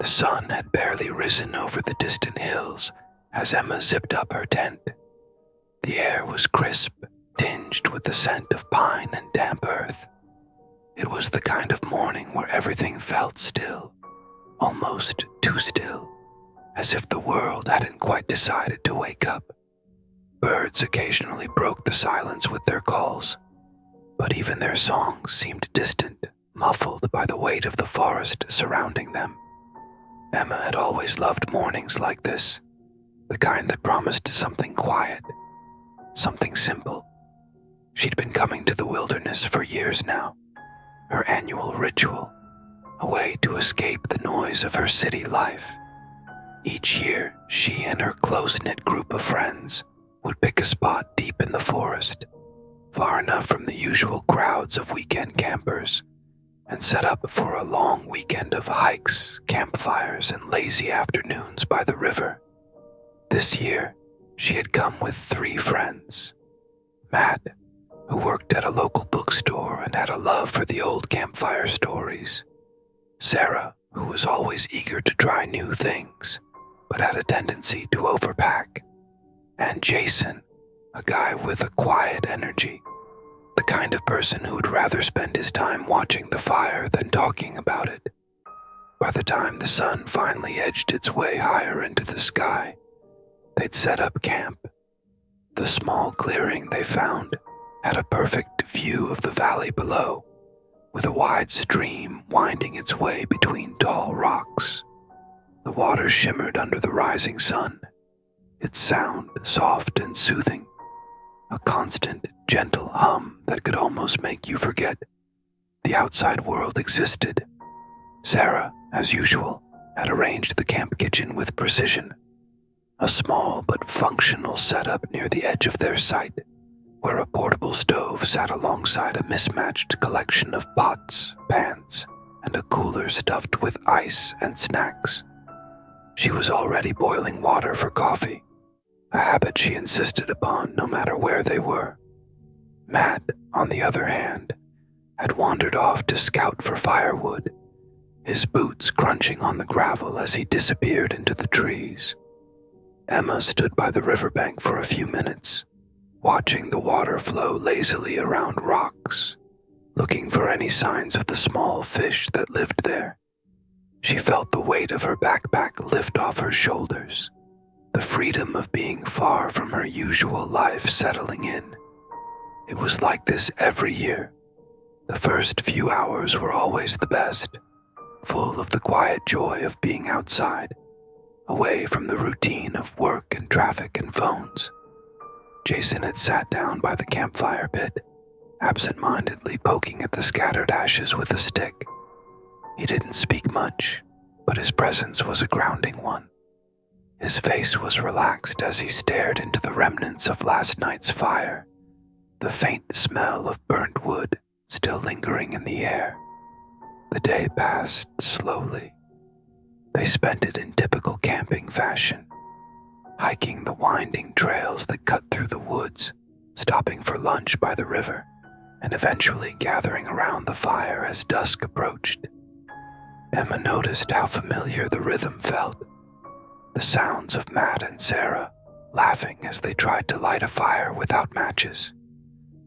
sun had barely risen over the distant hills as Emma zipped up her tent. The air was crisp, tinged with the scent of pine and damp earth. It was the kind of morning where everything felt still, almost too still, as if the world hadn't quite decided to wake up. Birds occasionally broke the silence with their calls, but even their songs seemed distant, muffled by the weight of the forest surrounding them. Emma had always loved mornings like this, the kind that promised something quiet, something simple. She'd been coming to the wilderness for years now, her annual ritual, a way to escape the noise of her city life. Each year, she and her close-knit group of friends would pick a spot deep in the forest, far enough from the usual crowds of weekend campers, and set up for a long weekend of hikes, campfires, and lazy afternoons by the river. This year, she had come with 3 friends. Matt, who worked at a local bookstore and had a love for the old campfire stories. Sarah, who was always eager to try new things, but had a tendency to overpack. And Jason, a guy with a quiet energy, the kind of person who would rather spend his time watching the fire than talking about it. By the time the sun finally edged its way higher into the sky, they'd set up camp. The small clearing they found had a perfect view of the valley below, with a wide stream winding its way between tall rocks. The water shimmered under the rising sun, its sound soft and soothing, a constant, gentle hum that could almost make you forget the outside world existed. Sarah, as usual, had arranged the camp kitchen with precision, a small but functional setup near the edge of their site, where a portable stove sat alongside a mismatched collection of pots, pans, and a cooler stuffed with ice and snacks. She was already boiling water for coffee, a habit she insisted upon no matter where they were. Matt, on the other hand, had wandered off to scout for firewood, his boots crunching on the gravel as he disappeared into the trees. Emma stood by the riverbank for a few minutes, watching the water flow lazily around rocks, looking for any signs of the small fish that lived there. She felt the weight of her backpack lift off her shoulders, the freedom of being far from her usual life settling in. It was like this every year. The first few hours were always the best, full of the quiet joy of being outside, away from the routine of work and traffic and phones. Jason had sat down by the campfire pit, absent-mindedly poking at the scattered ashes with a stick. He didn't speak much, but his presence was a grounding one. His face was relaxed as he stared into the remnants of last night's fire, the faint smell of burnt wood still lingering in the air. The day passed slowly. They spent it in typical camping fashion, hiking the winding trails that cut through the woods, stopping for lunch by the river, and eventually gathering around the fire as dusk approached. Emma noticed how familiar the rhythm felt, the sounds of Matt and Sarah laughing as they tried to light a fire without matches,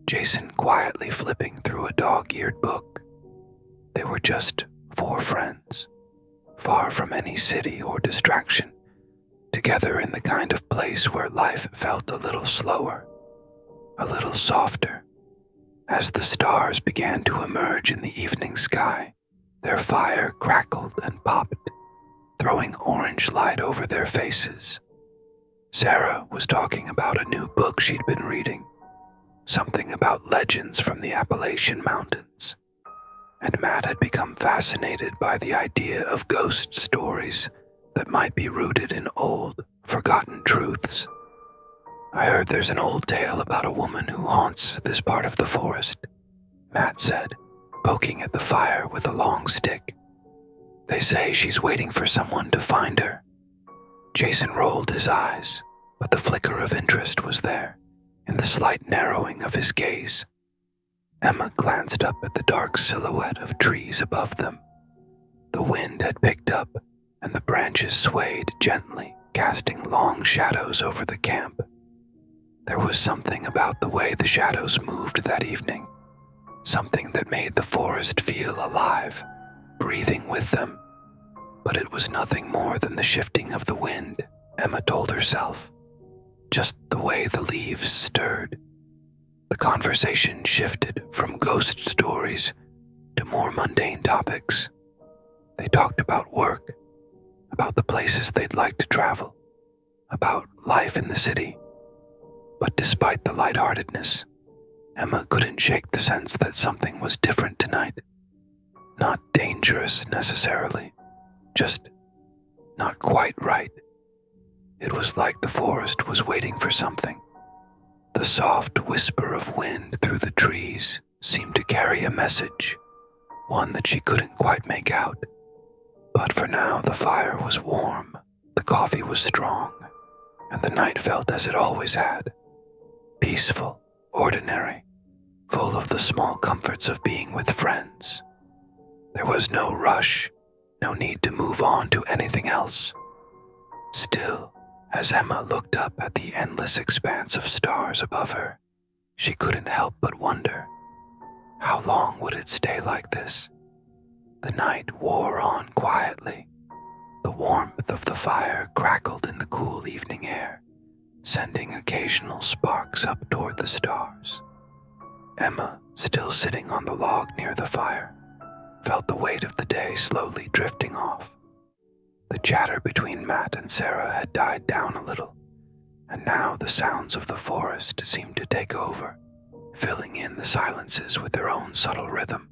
Jason quietly flipping through a dog-eared book. They were just 4 friends, far from any city or distraction, together in the kind of place where life felt a little slower, a little softer. As the stars began to emerge in the evening sky, their fire crackled and popped, throwing orange light over their faces. Sarah was talking about a new book she'd been reading, something about legends from the Appalachian Mountains, and Matt had become fascinated by the idea of ghost stories that might be rooted in old, forgotten truths. "I heard there's an old tale about a woman who haunts this part of the forest," Matt said, poking at the fire with a long stick. "They say she's waiting for someone to find her." Jason rolled his eyes, but the flicker of interest was there, in the slight narrowing of his gaze. Emma glanced up at the dark silhouette of trees above them. The wind had picked up, and the branches swayed gently, casting long shadows over the camp. There was something about the way the shadows moved that evening, something that made the forest feel alive, breathing with them. But it was nothing more than the shifting of the wind, Emma told herself. Just the way the leaves stirred. The conversation shifted from ghost stories to more mundane topics. They talked about work, about the places they'd like to travel, about life in the city. But despite the lightheartedness, Emma couldn't shake the sense that something was different tonight. Not dangerous necessarily, just not quite right. It was like the forest was waiting for something. The soft whisper of wind through the trees seemed to carry a message, one that she couldn't quite make out. But for now the fire was warm, the coffee was strong, and the night felt as it always had. Peaceful, ordinary, full of the small comforts of being with friends. There was no rush, no need to move on to anything else. Still, as Emma looked up at the endless expanse of stars above her, she couldn't help but wonder, how long would it stay like this? The night wore on quietly. The warmth of the fire crackled in the cool evening air, sending occasional sparks up toward the stars. Emma, still sitting on the log near the fire, felt the weight of the day slowly drifting off. The chatter between Matt and Sarah had died down a little, and now the sounds of the forest seemed to take over, filling in the silences with their own subtle rhythm.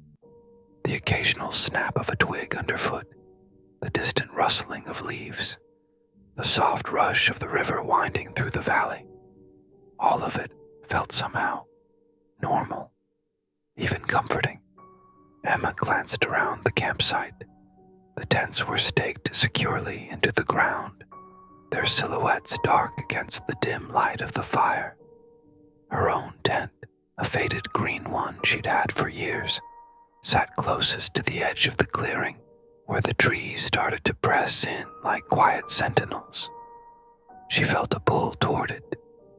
The occasional snap of a twig underfoot, the distant rustling of leaves, the soft rush of the river winding through the valley. All of it felt somehow normal, even comforting. Emma glanced around the campsite. The tents were staked securely into the ground, their silhouettes dark against the dim light of the fire. Her own tent, a faded green one she'd had for years, sat closest to the edge of the clearing, where the trees started to press in like quiet sentinels. She felt a pull toward it,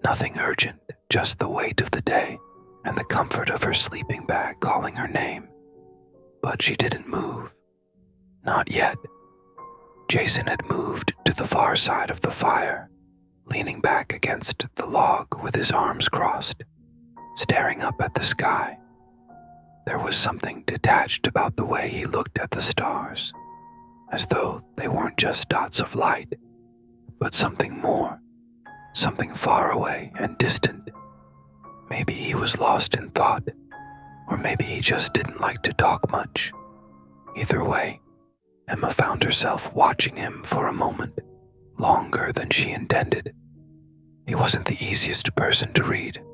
nothing urgent, just the weight of the day and the comfort of her sleeping bag calling her name. But she didn't move. Not yet. Jason had moved to the far side of the fire, leaning back against the log with his arms crossed, staring up at the sky. There was something detached about the way he looked at the stars, as though they weren't just dots of light, but something more, something far away and distant. Maybe he was lost in thought, or maybe he just didn't like to talk much. Either way, Emma found herself watching him for a moment, longer than she intended. He wasn't the easiest person to read.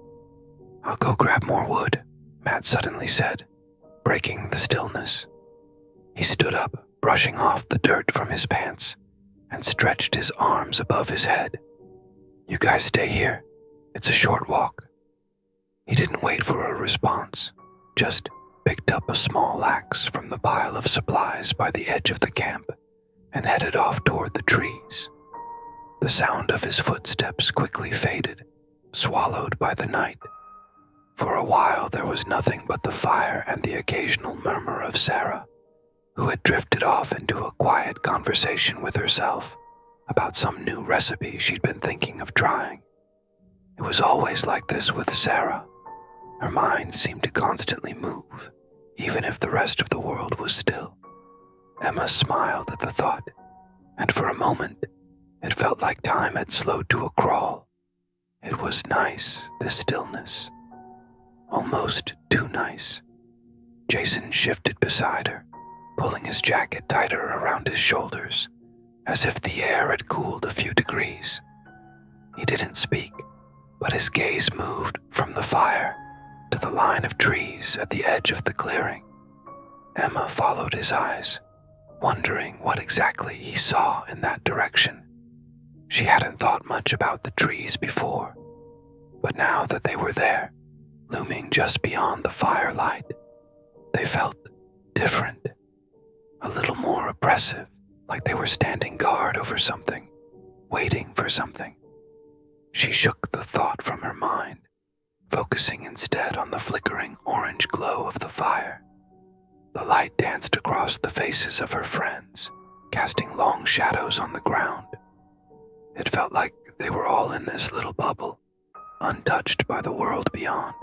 "I'll go grab more wood," Matt suddenly said, breaking the stillness. He stood up, brushing off the dirt from his pants, and stretched his arms above his head. "You guys stay here. It's a short walk." He didn't wait for a response, just picked up a small axe from the pile of supplies by the edge of the camp and headed off toward the trees. The sound of his footsteps quickly faded, swallowed by the night. For a while there was nothing but the fire and the occasional murmur of Sarah, who had drifted off into a quiet conversation with herself about some new recipe she'd been thinking of trying. It was always like this with Sarah. Her mind seemed to constantly move, even if the rest of the world was still. Emma smiled at the thought, and for a moment, it felt like time had slowed to a crawl. It was nice, this stillness. Almost too nice. Jason shifted beside her, pulling his jacket tighter around his shoulders, as if the air had cooled a few degrees. He didn't speak, but his gaze moved from the fire to the line of trees at the edge of the clearing. Emma followed his eyes, wondering what exactly he saw in that direction. She hadn't thought much about the trees before, but now that they were there, looming just beyond the firelight, they felt different, a little more oppressive, like they were standing guard over something, waiting for something. She shook the thought from her mind, focusing instead on the flickering orange glow of the fire. The light danced across the faces of her friends, casting long shadows on the ground. It felt like they were all in this little bubble, untouched by the world beyond.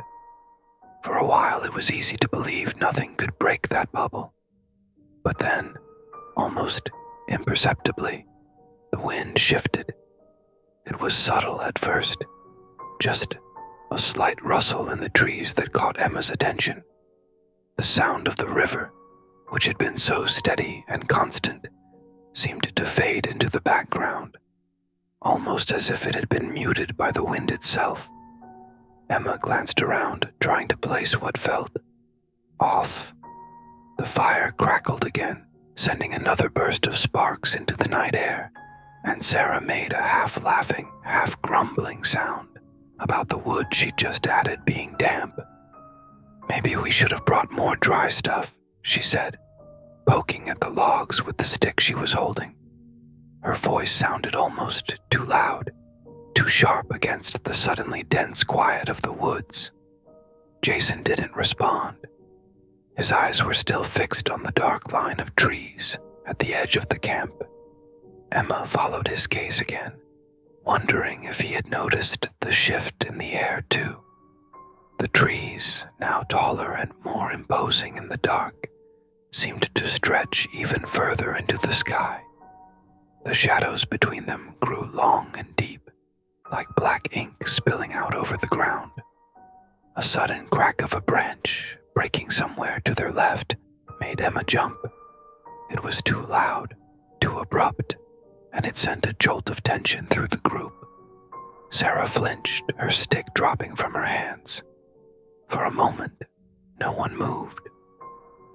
For a while it was easy to believe nothing could break that bubble. But then, almost imperceptibly, the wind shifted. It was subtle at first, just a slight rustle in the trees that caught Emma's attention. The sound of the river, which had been so steady and constant, seemed to fade into the background, almost as if it had been muted by the wind itself. Emma glanced around, trying to place what felt off. The fire crackled again, sending another burst of sparks into the night air, and Sarah made a half-laughing, half-grumbling sound about the wood she'd just added being damp. "Maybe we should have brought more dry stuff," she said, poking at the logs with the stick she was holding. Her voice sounded almost too loud, too sharp against the suddenly dense quiet of the woods. Jason didn't respond. His eyes were still fixed on the dark line of trees at the edge of the camp. Emma followed his gaze again, wondering if he had noticed the shift in the air too. The trees, now taller and more imposing in the dark, seemed to stretch even further into the sky. The shadows between them grew long and deep, like black ink spilling out over the ground. A sudden crack of a branch, breaking somewhere to their left, made Emma jump. It was too loud, too abrupt, and it sent a jolt of tension through the group. Sarah flinched, her stick dropping from her hands. For a moment, no one moved.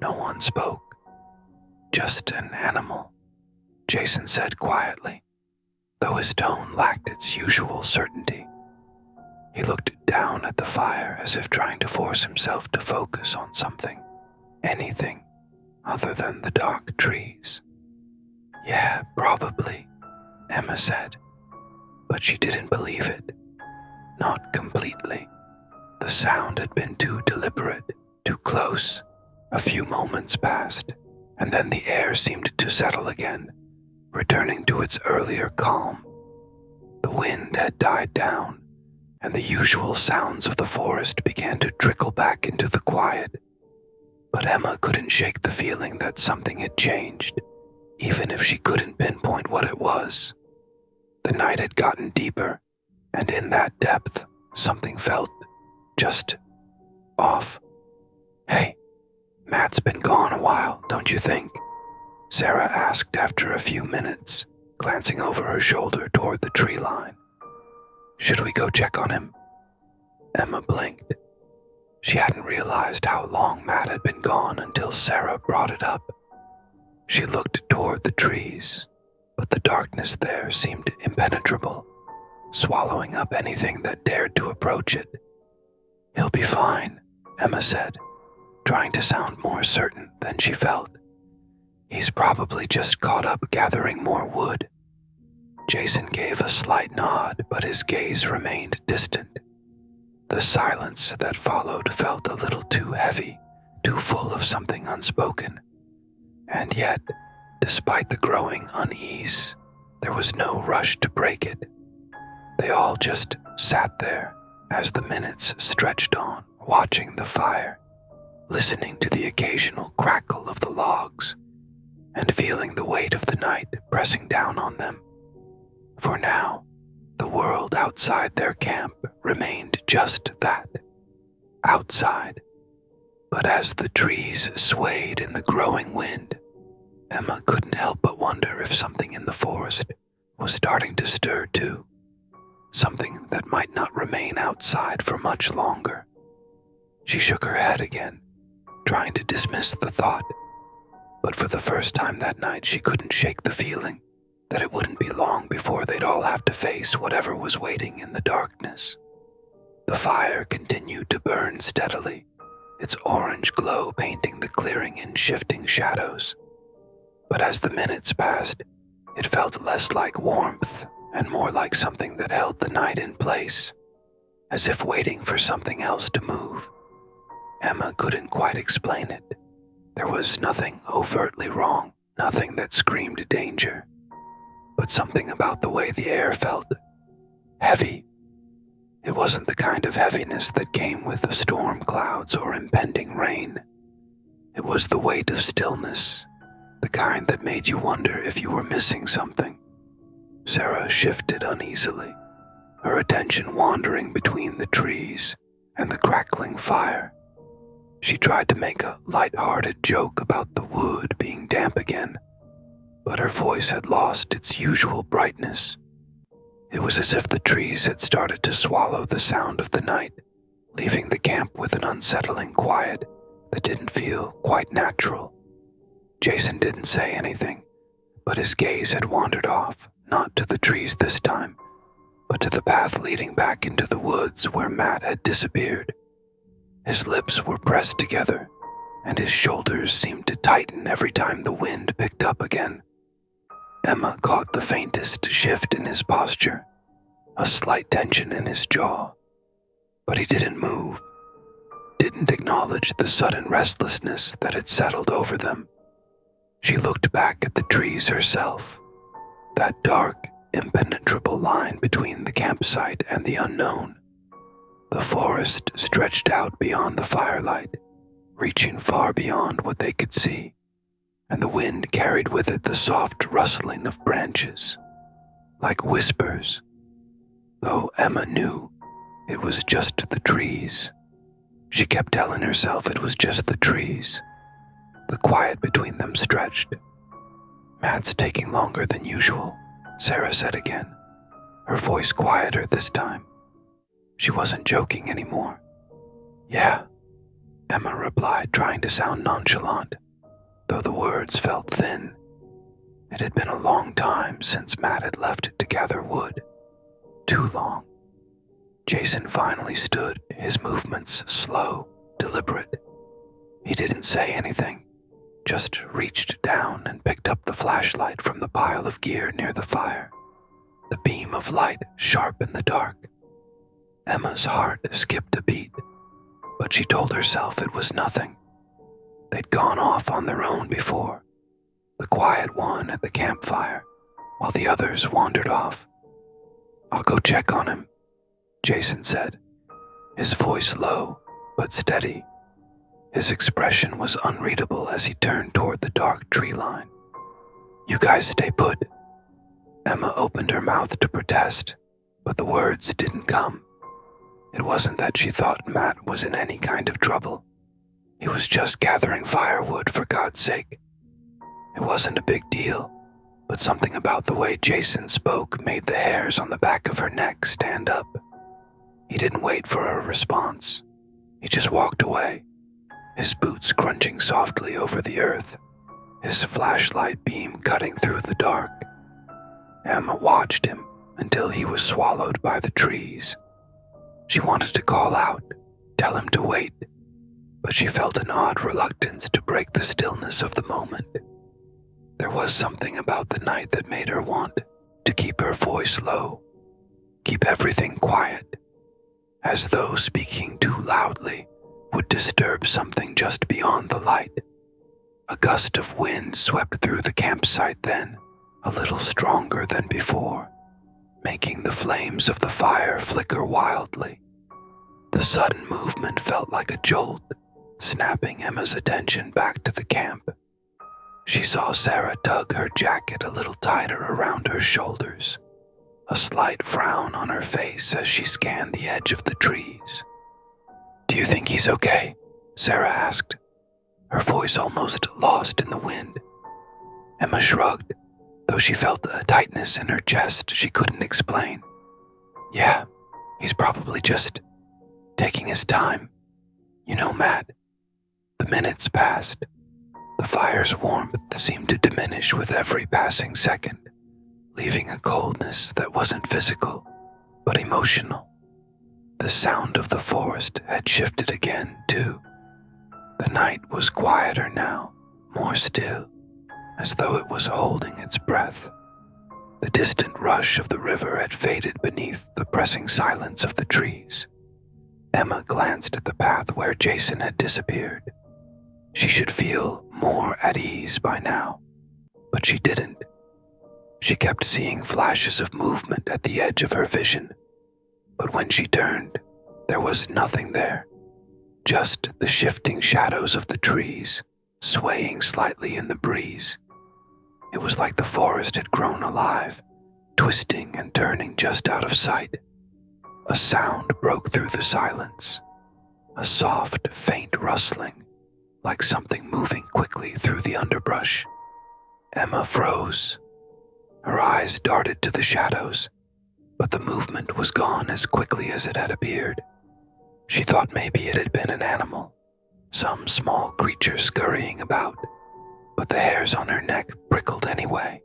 No one spoke. "Just an animal," Jason said quietly, though his tone lacked its usual certainty. He looked down at the fire as if trying to force himself to focus on something, anything other than the dark trees. "Yeah, probably," Emma said, but she didn't believe it. Not completely. The sound had been too deliberate, too close. A few moments passed, and then the air seemed to settle again, returning to its earlier calm. The wind had died down, and the usual sounds of the forest began to trickle back into the quiet. But Emma couldn't shake the feeling that something had changed, even if she couldn't pinpoint what it was. The night had gotten deeper, and in that depth, something felt just off. "Hey, Matt's been gone a while, don't you think?" Sarah asked after a few minutes, glancing over her shoulder toward the tree line. "Should we go check on him?" Emma blinked. She hadn't realized how long Matt had been gone until Sarah brought it up. She looked toward the trees, but the darkness there seemed impenetrable, swallowing up anything that dared to approach it. "He'll be fine," Emma said, trying to sound more certain than she felt. "He's probably just caught up gathering more wood." Jason gave a slight nod, but his gaze remained distant. The silence that followed felt a little too heavy, too full of something unspoken. And yet, despite the growing unease, there was no rush to break it. They all just sat there as the minutes stretched on, watching the fire, listening to the occasional crackle of the logs, and feeling the weight of the night pressing down on them. For now, the world outside their camp remained just that, outside. But as the trees swayed in the growing wind, Emma couldn't help but wonder if something in the forest was starting to stir too. Something that might not remain outside for much longer. She shook her head again, trying to dismiss the thought, but for the first time that night she couldn't shake the feeling that it wouldn't be long before they'd all have to face whatever was waiting in the darkness. The fire continued to burn steadily, its orange glow painting the clearing in shifting shadows. But as the minutes passed, it felt less like warmth and more like something that held the night in place, as if waiting for something else to move. Emma couldn't quite explain it. There was nothing overtly wrong, nothing that screamed danger, but something about the way the air felt heavy. It wasn't the kind of heaviness that came with the storm clouds or impending rain. It was the weight of stillness, the kind that made you wonder if you were missing something. Sarah shifted uneasily, her attention wandering between the trees and the crackling fire. She tried to make a light-hearted joke about the wood being damp again, but her voice had lost its usual brightness. It was as if the trees had started to swallow the sound of the night, leaving the camp with an unsettling quiet that didn't feel quite natural. Jason didn't say anything, but his gaze had wandered off, not to the trees this time, but to the path leading back into the woods where Matt had disappeared. His lips were pressed together, and his shoulders seemed to tighten every time the wind picked up again. Emma caught the faintest shift in his posture, a slight tension in his jaw, but he didn't move, didn't acknowledge the sudden restlessness that had settled over them. She looked back at the trees herself, that dark, impenetrable line between the campsite and the unknown. The forest stretched out beyond the firelight, reaching far beyond what they could see, and the wind carried with it the soft rustling of branches, like whispers, though Emma knew it was just the trees. She kept telling herself it was just the trees. The quiet between them stretched. "Matt's taking longer than usual," Sarah said again, her voice quieter this time. She wasn't joking anymore. "Yeah," Emma replied, trying to sound nonchalant, though the words felt thin. It had been a long time since Matt had left to gather wood. Too long. Jason finally stood, his movements slow, deliberate. He didn't say anything, just reached down and picked up the flashlight from the pile of gear near the fire. The beam of light sharp in the dark. Emma's heart skipped a beat, but she told herself it was nothing. They'd gone off on their own before, the quiet one at the campfire, while the others wandered off. "I'll go check on him," Jason said, his voice low but steady. His expression was unreadable as he turned toward the dark tree line. "You guys stay put." Emma opened her mouth to protest, but the words didn't come. It wasn't that she thought Matt was in any kind of trouble. He was just gathering firewood, for God's sake. It wasn't a big deal, but something about the way Jason spoke made the hairs on the back of her neck stand up. He didn't wait for a response. He just walked away, his boots crunching softly over the earth, his flashlight beam cutting through the dark. Emma watched him until he was swallowed by the trees. She wanted to call out, tell him to wait, but she felt an odd reluctance to break the stillness of the moment. There was something about the night that made her want to keep her voice low, keep everything quiet, as though speaking too loudly would disturb something just beyond the light. A gust of wind swept through the campsite then, a little stronger than before, making the flames of the fire flicker wildly. The sudden movement felt like a jolt, snapping Emma's attention back to the camp. She saw Sarah tug her jacket a little tighter around her shoulders, a slight frown on her face as she scanned the edge of the trees. "Do you think he's okay?" Sarah asked, her voice almost lost in the wind. Emma shrugged, though she felt a tightness in her chest she couldn't explain. "Yeah, he's probably just taking his time. You know, Matt." The minutes passed. The fire's warmth seemed to diminish with every passing second, leaving a coldness that wasn't physical, but emotional. The sound of the forest had shifted again, too. The night was quieter now, more still, as though it was holding its breath. The distant rush of the river had faded beneath the pressing silence of the trees. Emma glanced at the path where Jason had disappeared. She should feel more at ease by now, but she didn't. She kept seeing flashes of movement at the edge of her vision, but when she turned, there was nothing there, just the shifting shadows of the trees, swaying slightly in the breeze. It was like the forest had grown alive, twisting and turning just out of sight. A sound broke through the silence, a soft, faint rustling, like something moving quickly through the underbrush. Emma froze. Her eyes darted to the shadows, but the movement was gone as quickly as it had appeared. She thought maybe it had been an animal, some small creature scurrying about, but the hairs on her neck prickled anyway,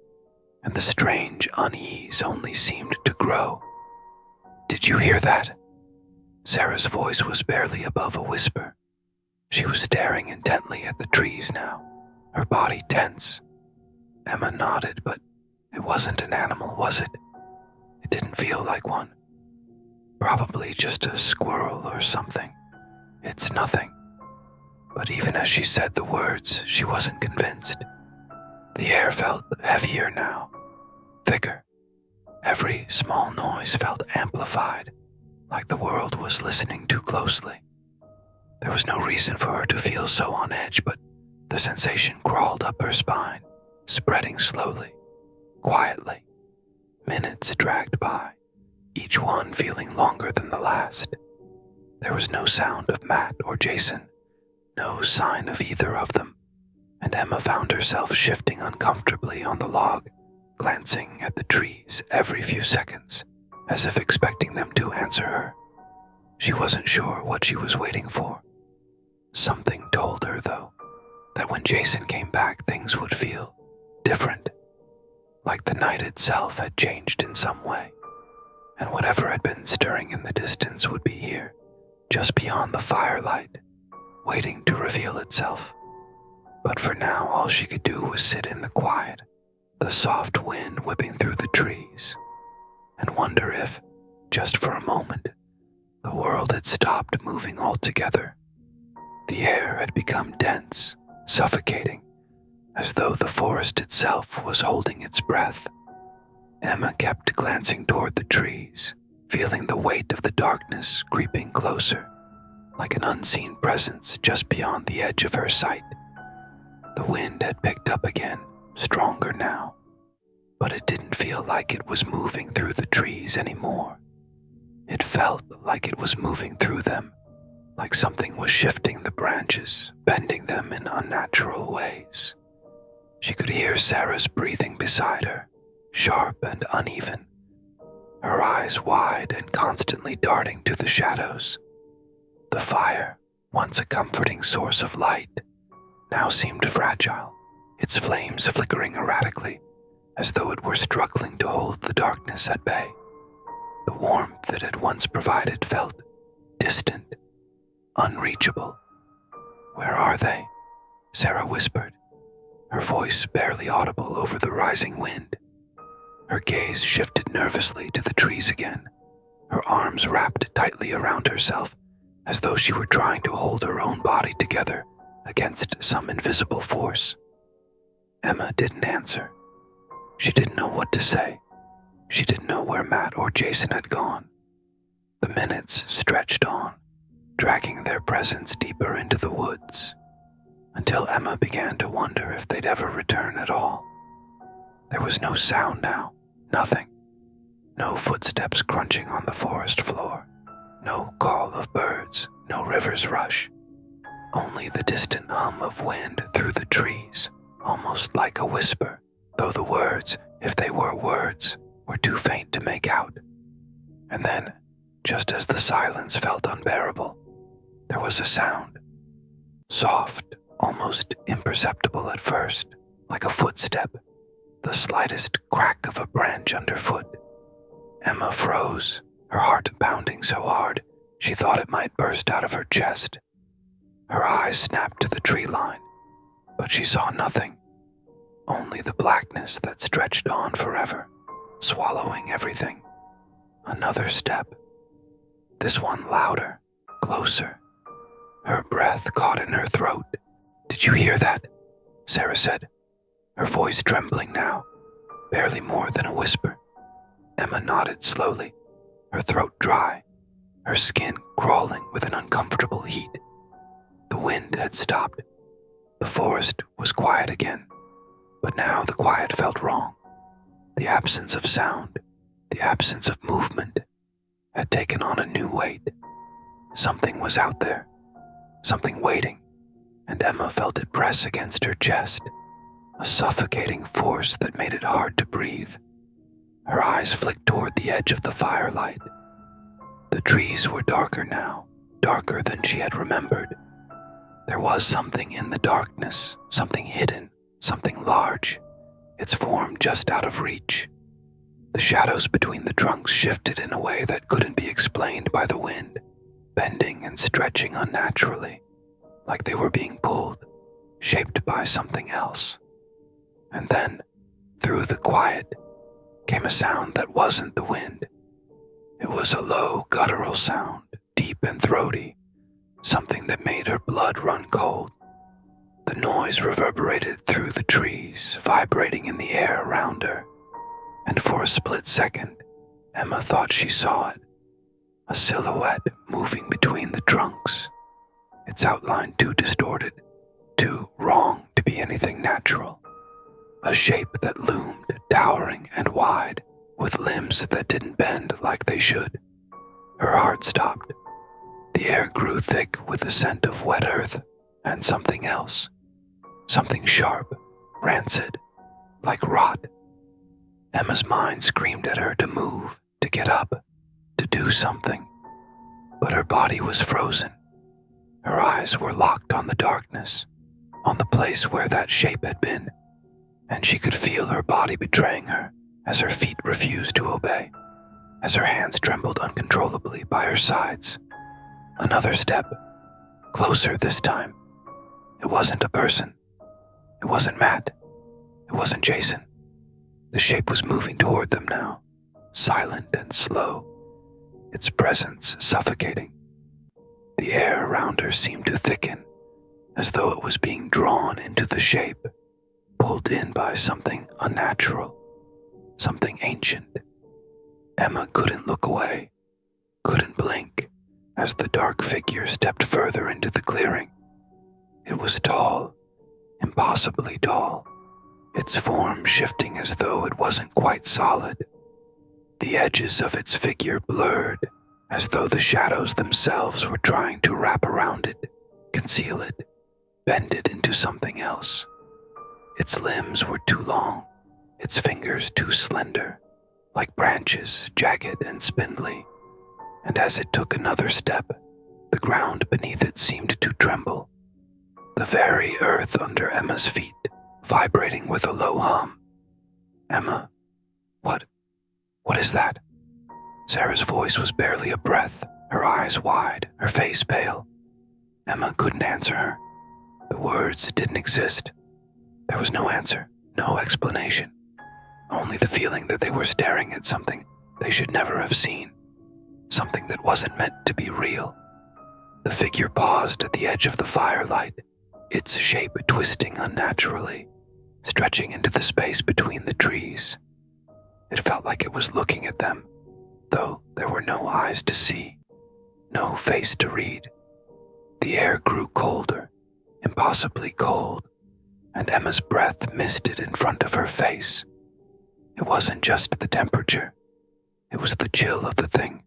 and the strange unease only seemed to grow. "Did you hear that?" Sarah's voice was barely above a whisper. She was staring intently at the trees now, her body tense. Emma nodded, but it wasn't an animal, was it? It didn't feel like one. Probably just a squirrel or something. It's nothing. But even as she said the words, she wasn't convinced. The air felt heavier now, thicker. Every small noise felt amplified, like the world was listening too closely. There was no reason for her to feel so on edge, but the sensation crawled up her spine, spreading slowly, quietly. Minutes dragged by, each one feeling longer than the last. There was no sound of Matt or Jason, no sign of either of them, and Emma found herself shifting uncomfortably on the log, glancing at the trees every few seconds, as if expecting them to answer her. She wasn't sure what she was waiting for. Something told her, though, that when Jason came back, things would feel different, like the night itself had changed in some way, and whatever had been stirring in the distance would be here, just beyond the firelight, waiting to reveal itself. But for now, all she could do was sit in the quiet, the soft wind whipping through the trees, and wonder if, just for a moment, the world had stopped moving altogether. The air had become dense, suffocating, as though the forest itself was holding its breath. Emma kept glancing toward the trees, feeling the weight of the darkness creeping closer, like an unseen presence just beyond the edge of her sight. The wind had picked up again, stronger now, but it didn't feel like it was moving through the trees anymore. It felt like it was moving through them, like something was shifting the branches, bending them in unnatural ways. She could hear Sarah's breathing beside her, sharp and uneven, her eyes wide and constantly darting to the shadows. The fire, once a comforting source of light, now seemed fragile, its flames flickering erratically, as though it were struggling to hold the darkness at bay. The warmth it had once provided felt distant, unreachable. "Where are they?" Sarah whispered, her voice barely audible over the rising wind. Her gaze shifted nervously to the trees again, her arms wrapped tightly around herself, as though she were trying to hold her own body together against some invisible force. Emma didn't answer. She didn't know what to say. She didn't know where Matt or Jason had gone. The minutes stretched on, dragging their presence deeper into the woods, until Emma began to wonder if they'd ever return at all. There was no sound now, nothing. No footsteps crunching on the forest floor, no call of birds, no river's rush. Only the distant hum of wind through the trees, almost like a whisper, though the words, if they were words, were too faint to make out. And then, just as the silence felt unbearable, there was a sound. Soft, almost imperceptible at first, like a footstep, the slightest crack of a branch underfoot. Emma froze, her heart pounding so hard she thought it might burst out of her chest. Her eyes snapped to the tree line, but she saw nothing. only the blackness that stretched on forever, swallowing everything. Another step. This one louder, closer. Her breath caught in her throat. "Did you hear that?" Sarah said, her voice trembling now, barely more than a whisper. Emma nodded slowly, her throat dry, her skin crawling with an uncomfortable heat. The wind had stopped. The forest was quiet again, but now the quiet felt wrong. The absence of sound, the absence of movement, had taken on a new weight. Something was out there, something waiting, and Emma felt it press against her chest, a suffocating force that made it hard to breathe. Her eyes flicked toward the edge of the firelight. The trees were darker now, darker than she had remembered. There was something in the darkness, something hidden, something large, its form just out of reach. The shadows between the trunks shifted in a way that couldn't be explained by the wind, bending and stretching unnaturally, like they were being pulled, shaped by something else. And then, through the quiet, came a sound that wasn't the wind. It was a low, guttural sound, deep and throaty, something that made her blood run cold. The noise reverberated through the trees, vibrating in the air around her, and for a split second, Emma thought she saw it, a silhouette moving between the trunks, its outline too distorted, too wrong to be anything natural. A shape that loomed, towering and wide, with limbs that didn't bend like they should. Her heart stopped. The air grew thick with the scent of wet earth and something else. Something sharp, rancid, like rot. Emma's mind screamed at her to move, to get up, to do something. But her body was frozen. Her eyes were locked on the darkness, on the place where that shape had been, and she could feel her body betraying her as her feet refused to obey, as her hands trembled uncontrollably by her sides. Another step, closer this time. It wasn't a person. It wasn't Matt. It wasn't Jason. The shape was moving toward them now, silent and slow, its presence suffocating. The air around her seemed to thicken, as though it was being drawn into the shape, pulled in by something unnatural, something ancient. Emma couldn't look away, couldn't blink, as the dark figure stepped further into the clearing. It was tall, impossibly tall, its form shifting as though it wasn't quite solid. The edges of its figure blurred, as though the shadows themselves were trying to wrap around it, conceal it, bend it into something else. Its limbs were too long, its fingers too slender, like branches, jagged and spindly. And as it took another step, the ground beneath it seemed to tremble, the very earth under Emma's feet vibrating with a low hum. "Emma, what is that?" Sarah's voice was barely a breath, her eyes wide, her face pale. Emma couldn't answer her. The words didn't exist. There was no answer, no explanation, only the feeling that they were staring at something they should never have seen, something that wasn't meant to be real. The figure paused at the edge of the firelight, its shape twisting unnaturally, stretching into the space between the trees. It felt like it was looking at them, though there were no eyes to see, no face to read. The air grew colder, impossibly cold, and Emma's breath misted in front of her face. It wasn't just the temperature, it was the chill of the thing,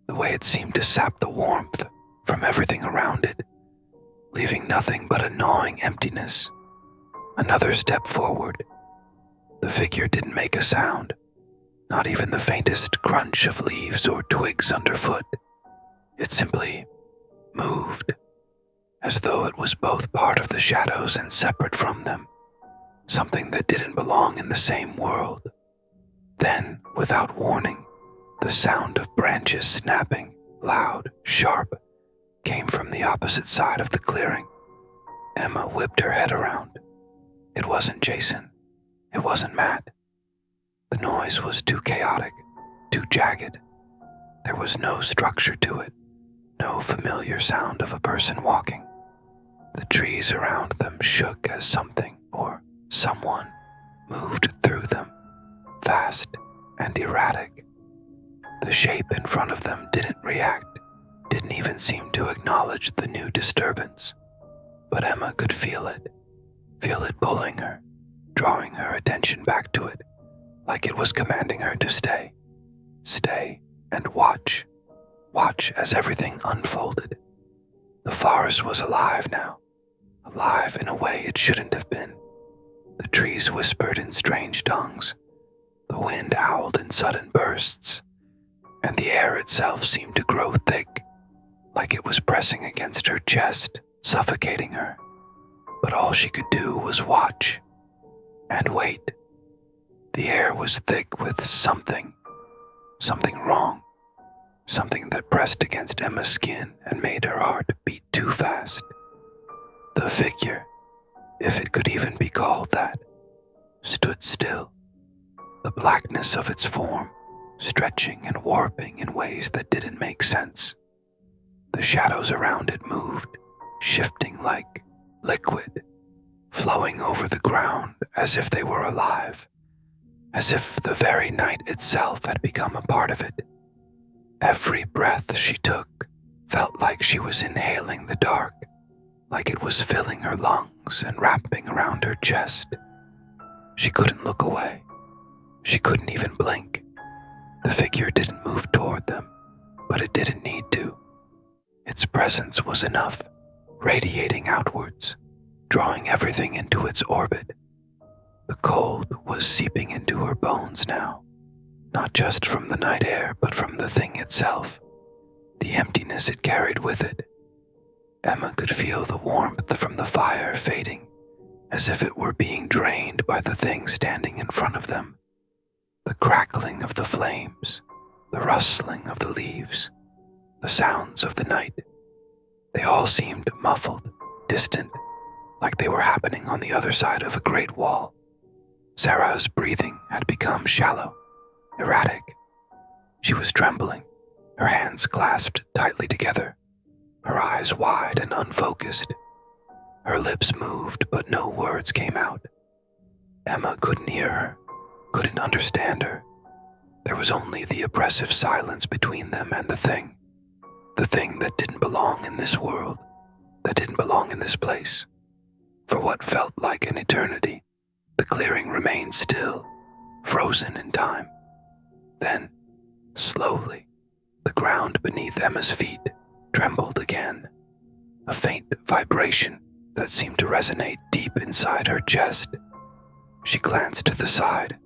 the way it seemed to sap the warmth from everything around it, leaving nothing but a gnawing emptiness. Another step forward. The figure didn't make a sound, not even the faintest crunch of leaves or twigs underfoot. It simply moved, as though it was both part of the shadows and separate from them, something that didn't belong in the same world. Then, without warning, the sound of branches snapping, loud, sharp, came from the opposite side of the clearing. Emma whipped her head around. It wasn't Jason. It wasn't Matt. The noise was too chaotic, too jagged. There was no structure to it, no familiar sound of a person walking. The trees around them shook as something or someone moved through them, fast and erratic. The shape in front of them didn't react, didn't even seem to acknowledge the new disturbance. But Emma could feel it pulling her, drawing her attention back to it, like it was commanding her to stay. Stay and watch as everything unfolded. The forest was alive now, alive in a way it shouldn't have been. The trees whispered in strange tongues, the wind howled in sudden bursts, and the air itself seemed to grow thick, like it was pressing against her chest, suffocating her. But all she could do was watch and wait. The air was thick with something wrong, something that pressed against Emma's skin and made her heart beat too fast. The figure, if it could even be called that, stood still, the blackness of its form stretching and warping in ways that didn't make sense. The shadows around it moved, shifting like liquid, flowing over the ground as if they were alive, as if the very night itself had become a part of it. Every breath she took felt like she was inhaling the dark, like it was filling her lungs and wrapping around her chest. She couldn't look away. She couldn't even blink. The figure didn't move toward them, but it didn't need to. Its presence was enough, radiating outwards, drawing everything into its orbit. The cold was seeping into her bones now, not just from the night air, but from the thing itself, the emptiness it carried with it. Emma could feel the warmth from the fire fading, as if it were being drained by the thing standing in front of them. The crackling of the flames, the rustling of the leaves, the sounds of the night, they all seemed muffled, distant, like they were happening on the other side of a great wall. Sarah's breathing had become shallow, erratic. She was trembling, her hands clasped tightly together, her eyes wide and unfocused. Her lips moved, but no words came out. Emma couldn't hear her, couldn't understand her. There was only the oppressive silence between them and the thing that didn't belong in this world, that didn't belong in this place. For what felt like an eternity, the clearing remained still, frozen in time. Then, slowly, the ground beneath Emma's feet trembled again, a faint vibration that seemed to resonate deep inside her chest. She glanced to the side,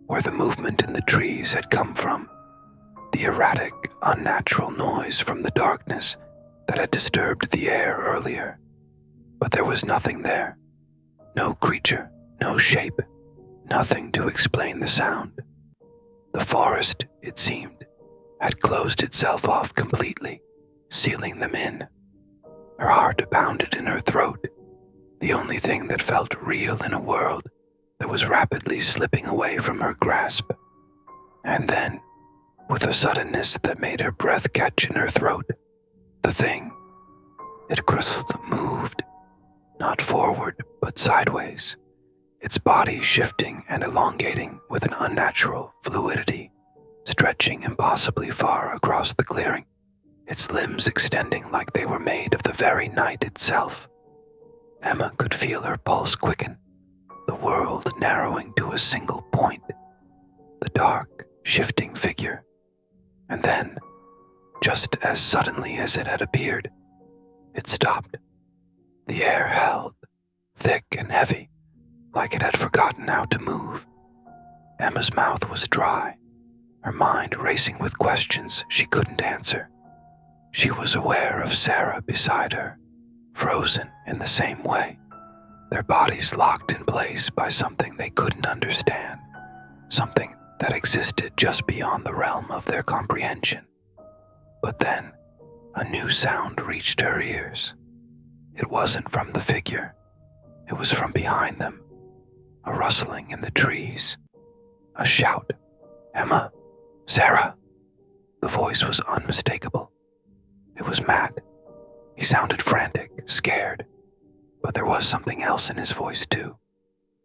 where the movement in the trees had come from, the erratic, unnatural noise from the darkness that had disturbed the air earlier. But there was nothing there, no creature, no shape, nothing to explain the sound. The forest, it seemed, had closed itself off completely, sealing them in. Her heart pounded in her throat, the only thing that felt real in a world that was rapidly slipping away from her grasp. And then, with a suddenness that made her breath catch in her throat, the thing, it moved, not forward but sideways, its body shifting and elongating with an unnatural fluidity, stretching impossibly far across the clearing, its limbs extending like they were made of the very night itself. Emma could feel her pulse quicken, the world narrowing to a single point, the dark, shifting figure. And then, just as suddenly as it had appeared, it stopped. The air held, thick and heavy, like it had forgotten how to move. Emma's mouth was dry, her mind racing with questions she couldn't answer. She was aware of Sarah beside her, frozen in the same way, their bodies locked in place by something they couldn't understand, something that existed just beyond the realm of their comprehension. But then, a new sound reached her ears. It wasn't from the figure. It was from behind them, a rustling in the trees, a shout. "Emma! Sarah!" The voice was unmistakable. It was Matt. He sounded frantic, scared, but there was something else in his voice too.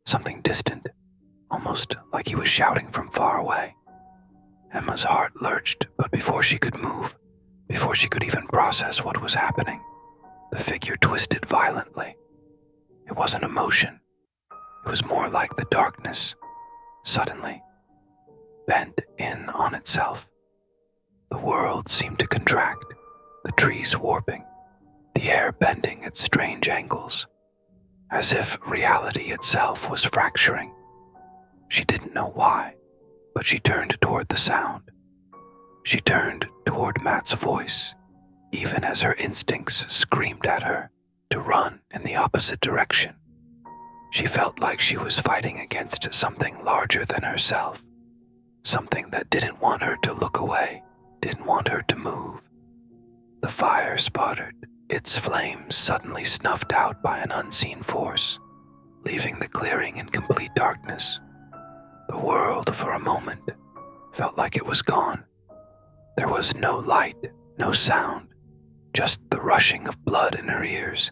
Something distant, almost like he was shouting from far away. Emma's heart lurched, but before she could move, before she could even process what was happening, the figure twisted violently. It wasn't emotion. It was more like the darkness, suddenly, bent in on itself. The world seemed to contract, the trees warping, the air bending at strange angles, as if reality itself was fracturing. She didn't know why, but she turned toward the sound. She turned toward Matt's voice, even as her instincts screamed at her to run in the opposite direction. She felt like she was fighting against something larger than herself, something that didn't want her to look away, didn't want her to move. The fire sputtered, its flames suddenly snuffed out by an unseen force, leaving the clearing in complete darkness. The world, for a moment, felt like it was gone. There was no light, no sound, just the rushing of blood in her ears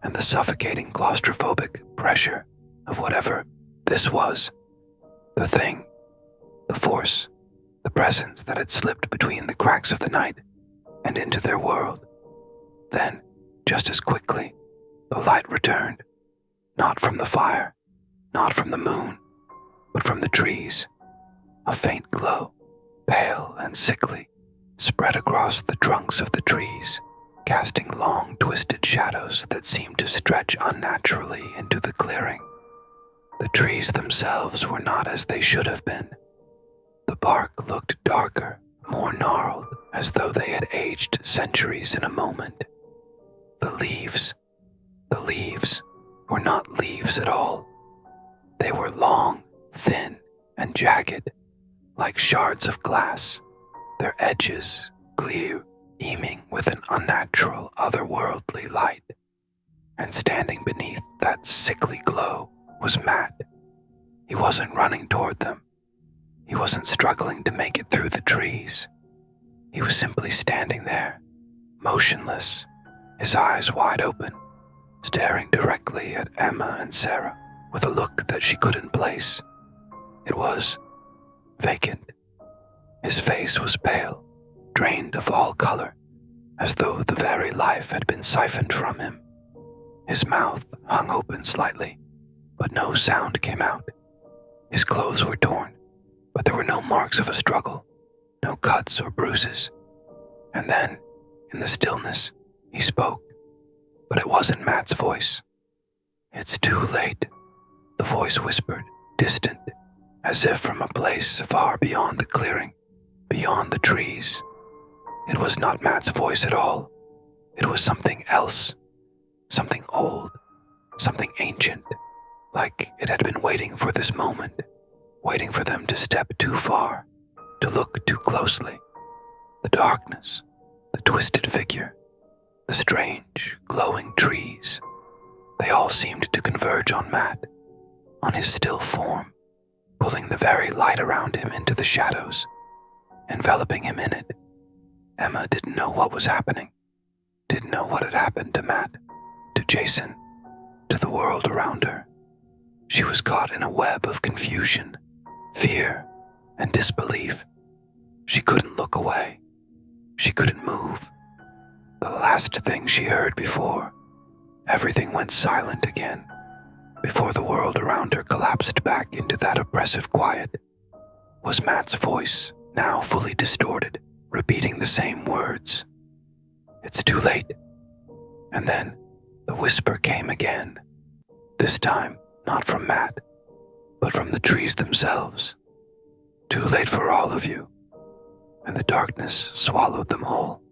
and the suffocating claustrophobic pressure of whatever this was. The thing, the force, the presence that had slipped between the cracks of the night and into their world. Then, just as quickly, the light returned, not from the fire, not from the moon, but from the trees. A faint glow, pale and sickly, spread across the trunks of the trees, casting long, twisted shadows that seemed to stretch unnaturally into the clearing. The trees themselves were not as they should have been. The bark looked darker, more gnarled, as though they had aged centuries in a moment. The leaves were not leaves at all. They were long, thin, and jagged, like shards of glass, their edges gleaming with an unnatural, otherworldly light. And standing beneath that sickly glow was Matt. He wasn't running toward them. He wasn't struggling to make it through the trees. He was simply standing there, motionless, his eyes wide open, staring directly at Emma and Sarah with a look that she couldn't place. It was vacant. His face was pale, drained of all color, as though the very life had been siphoned from him. His mouth hung open slightly, but no sound came out. His clothes were torn, but there were no marks of a struggle, no cuts or bruises. And then, in the stillness, he spoke, but it wasn't Matt's voice. "It's too late," the voice whispered, distant, as if from a place far beyond the clearing, beyond the trees. It was not Matt's voice at all. It was something else, something old, something ancient, like it had been waiting for this moment, waiting for them to step too far, to look too closely. The darkness, the twisted figure, the strange, glowing trees, they all seemed to converge on Matt, on his still form, pulling the very light around him into the shadows, enveloping him in it. Emma didn't know what was happening, didn't know what had happened to Matt, to Jason, to the world around her. She was caught in a web of confusion, fear, and disbelief. She couldn't look away. She couldn't move. The last thing she heard before everything went silent again, before the world around her collapsed back into that oppressive quiet, was Matt's voice, now fully distorted, repeating the same words. "It's too late." And then the whisper came again, this time not from Matt, but from the trees themselves. "Too late for all of you." And the darkness swallowed them whole.